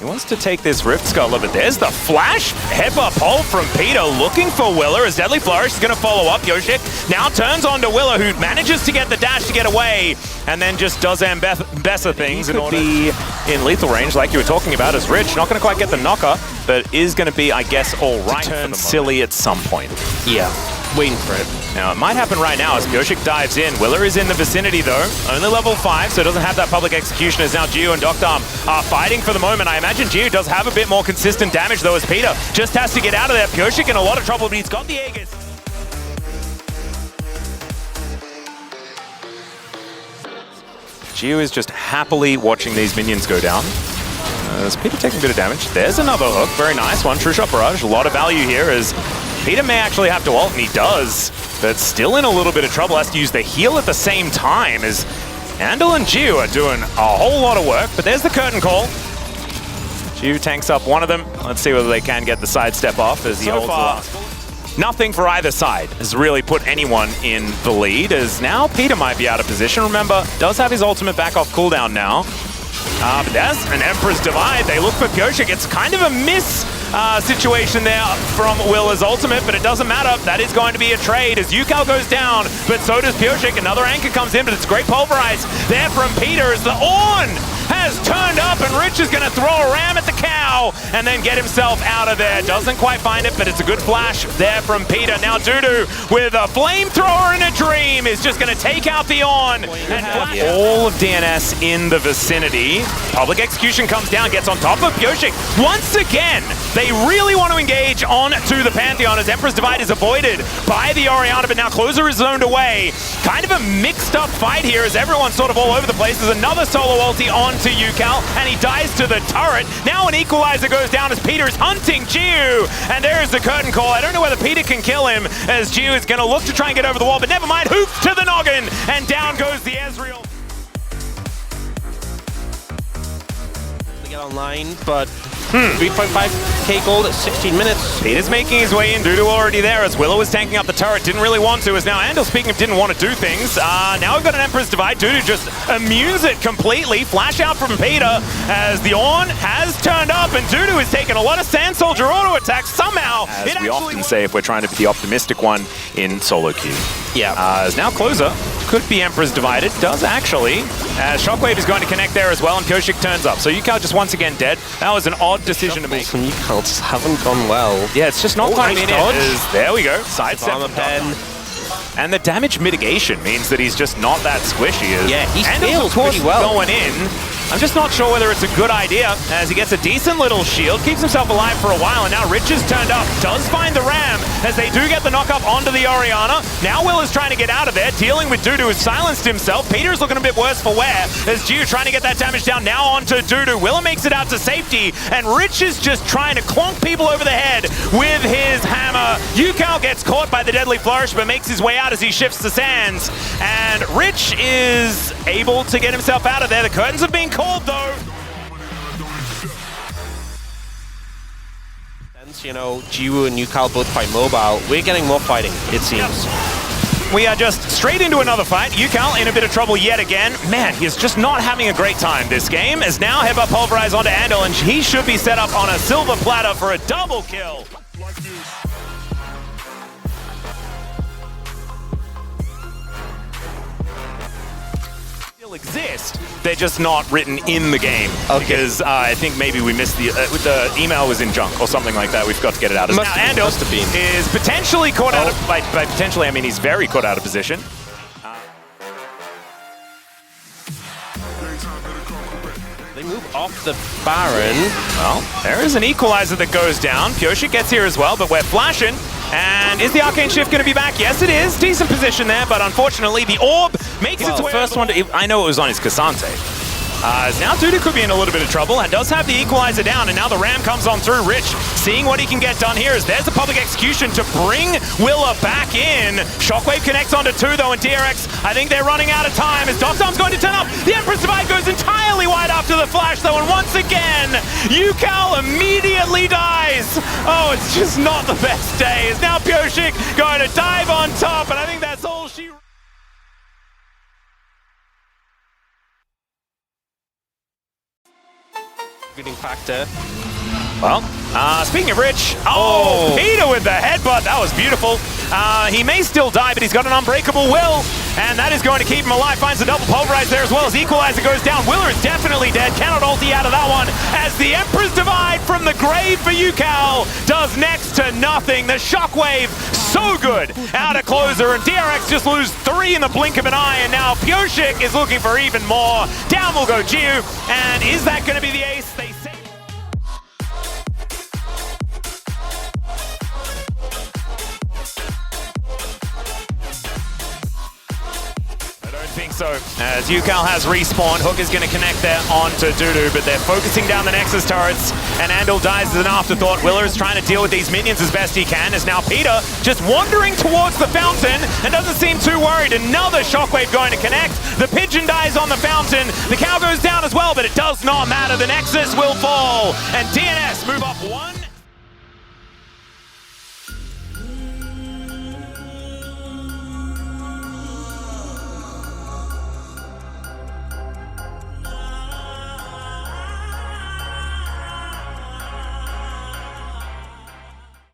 He wants to take this Rift Scuttler, but there's the flash headbutt pull from Peter, looking for Willer as Deadly Flourish is going to follow up. Yoshik now turns on to Willer, who manages to get the dash to get away, and then just does Ambessa things in order to be in lethal range, like you were talking about, as Rich. Not going to quite get the knocker, but is going to be, I guess, all right. Turn silly at some point. Yeah, waiting for it. Now, it might happen right now as Yoshik dives in. Willer is in the vicinity, though. Only level 5, so doesn't have that public execution, as now Gio and deokdam are fighting for the moment. I imagine Gio does have a bit more consistent damage, though, as Peter just has to get out of there. Yoshik in a lot of trouble, but he's got the Aegis. Gio is just happily watching these minions go down. As Peter taking a bit of damage. There's another hook. Very nice one. True Shot Barrage. A lot of value here as Peter may actually have to ult, and he does. But still in a little bit of trouble. Has to use the heal at the same time as Andal and Gio are doing a whole lot of work. But there's the curtain call. Gio tanks up one of them. Let's see whether they can get the sidestep off as he holds the last. Nothing for either side has really put anyone in the lead, as now Peter might be out of position. Remember, does have his ultimate back off cooldown now. But there's an Emperor's Divide. They look for Yoshik. It's kind of a miss situation there from Willer's ultimate, but it doesn't matter. That is going to be a trade as Yukal goes down, but so does Yoshik. Another anchor comes in, but it's great pulverize there from Peter as the Ornn has turned up, and Rich is going to throw a ram at the cow and then get himself out of there. Doesn't quite find it, but it's a good flash there from Peter. Now Dudu with a flamethrower in a dream is just going to take out the Ornn and all of DNS in the vicinity. Public execution comes down, gets on top of Yoshik. Once again, they really want to engage on to the Pantheon as Emperor's Divide is avoided by the Orianna, but now Closer is zoned away. Kind of a mixed up fight here as everyone's sort of all over the place. There's another solo ulti on to Yukal, and he dies to the turret. Now an equalizer goes down as Peter is hunting Gio, and there's the curtain call. I don't know whether Peter can kill him as Gio is going to look to try and get over the wall, but never mind. Hoop to the noggin, and down goes the Ezreal. Get online, but 3.5k gold at 16 minutes. Peter's making his way in. Dudu already there as Willow was tanking up the turret. Didn't really want to, as now Andal, speaking of didn't want to do things. Now we've got an Emperor's Divide. Dudu just immunes it completely. Flash out from Peter as the Ornn has turned up, and Dudu is taking a lot of Sand Soldier auto attacks somehow. As we often say if we're trying to be the optimistic one in solo queue. Yeah. As now Closer could be Emperor's Divided. Does actually. As Shockwave is going to connect there as well, and Yoshik turns up. So Yukal just once again dead. That was an odd decision to make. Some Yukal just haven't gone well. Yeah, it's just not quite in it. There we go. Sidestep Armor pen. And the damage mitigation means that he's just not that squishy. Yeah, he feels pretty well. Going in. I'm just not sure whether it's a good idea, as he gets a decent little shield, keeps himself alive for a while, and now Rich is turned up, does find the ram, as they do get the knock up onto the Orianna. Now Will is trying to get out of there, dealing with Dudu, who's silenced himself. Peter's looking a bit worse for wear, as Gio trying to get that damage down, now onto Dudu. Willa makes it out to safety, and Rich is just trying to clonk people over the head with his hammer. Yukal gets caught by the Deadly Flourish, but makes his way out as he shifts the sands, and Rich is able to get himself out of there. The curtains have been called, though. You know, Gio and Yukal both quite mobile. We're getting more fighting, it seems. We are just straight into another fight. Yukal in a bit of trouble yet again. Man, he's just not having a great time this game, as now headbutt pulverize onto Andal, and he should be set up on a silver platter for a double kill. Exist, they're just not written in the game. Okay. Because I think maybe we missed the email was in junk or something like that. We've got to get it out. Now Andal is potentially caught out of, by potentially I mean he's very caught out of position. They move off the Baron. Well, there is an equalizer that goes down. Yoshik gets here as well, but we're flashing. And is the Arcane Shift going to be back? Yes, it is. Decent position there, but unfortunately the orb makes its way. First one to, I know it was on his Cassante. Now Dudu could be in a little bit of trouble and does have the equalizer down, and now the ram comes on through. Rich seeing what he can get done here as there's a public execution to bring Willa back in. Shockwave connects onto 2 though, and DRX, I think they're running out of time as deokdam's going to turn up. The Emperor's Divide goes entirely wide after the flash though, and once again, Yukal immediately dies. Oh, it's just not the best day. Is now Yoshik going to dive on top, and I think that's all she... contributing factor. Well, speaking of Rich, Peter with the headbutt, that was beautiful. He may still die, but he's got an unbreakable will, and that is going to keep him alive. Finds a double pulverize there as well as Equalizer goes down. Willer is definitely dead, cannot ulti out of that one, as the Emperor's Divide from the grave for Yukao does next to nothing. The Shockwave, so good out of closer, and DRX just lose 3 in the blink of an eye, and now Pyoshik is looking for even more. Down will go Jiu, and is that going to be the ace? They say. Think so, as Yukao has respawned. Hook is going to connect there onto Dudu, but they're focusing down the Nexus turrets, and Andal dies as an afterthought. Willer is trying to deal with these minions as best he can, as now Peter just wandering towards the fountain and doesn't seem too worried. Another Shockwave going to connect. The Pigeon dies on the fountain. The cow goes down as well, but it does not matter. The Nexus will fall, and DNS move up 1.